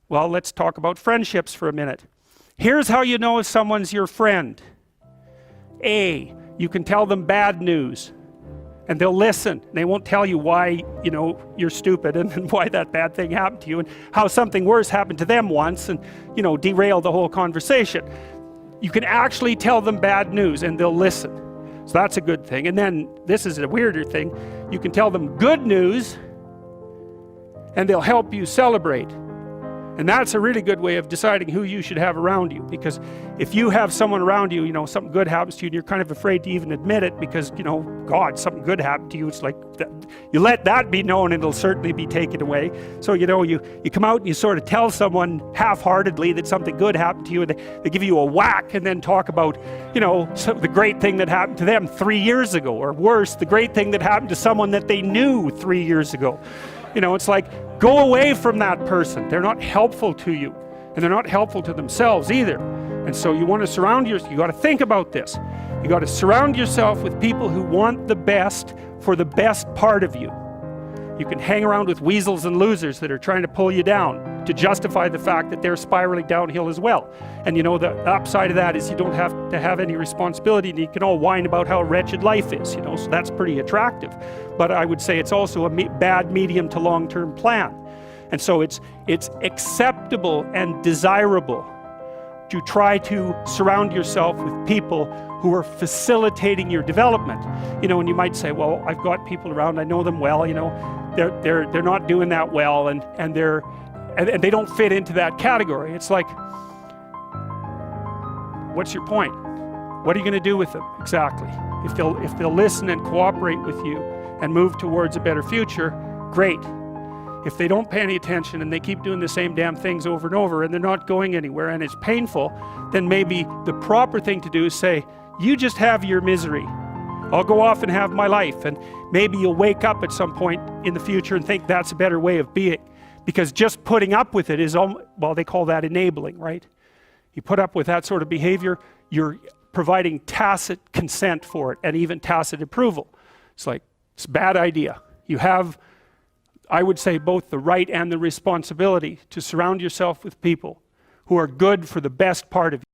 Well, let's talk about friendships for a minute. Here's how you know if someone's your friend. A, you can tell them bad news and they'll listen. They won't tell you why, you're stupid and why that bad thing happened to you and how something worse happened to them once and, derail the whole conversation. You can actually tell them bad news and they'll listen. So that's a good thing. And then this is a weirder thing. You can tell them good news and they'll help you celebrate. And that's a really good way of deciding who you should have around you. Because if you have someone around you, something good happens to you and you're kind of afraid to even admit it because, God, something good happened to you. It's like, you let that be known and it'll certainly be taken away. So, you come out and you sort of tell someone half-heartedly that something good happened to you and they give you a whack and then talk about, the great thing that happened to them 3 years ago. Or worse, the great thing that happened to someone that they knew 3 years ago. It's like, go away from that person. They're not helpful to you. And they're not helpful to themselves either. And so you want to surround yourself, you got to think about this. You got to surround yourself with people who want the best for the best part of you. You can hang around with weasels and losers that are trying to pull you down to justify the fact that they're spiraling downhill as well. And the upside of that is you don't have to have any responsibility and you can all whine about how wretched life is, so that's pretty attractive. But I would say it's also a bad medium to long-term plan. And so it's acceptable and desirable to try to surround yourself with people who are facilitating your development. And you might say, well, I've got people around, I know them well, they're not doing that well and they don't fit into that category. It's like, what's your point? What are you going to do with them exactly? If they'll listen and cooperate with you and move towards a better future, great. If they don't pay any attention and they keep doing the same damn things over and over and they're not going anywhere and it's painful, then maybe the proper thing to do is say, you just have your misery. I'll go off and have my life. And maybe you'll wake up at some point in the future and think that's a better way of being. Because just putting up with it is, well, they call that enabling, right? You put up with that sort of behavior, you're providing tacit consent for it and even tacit approval. It's like, it's a bad idea. You have, I would say, both the right and the responsibility to surround yourself with people who are good for the best part of you.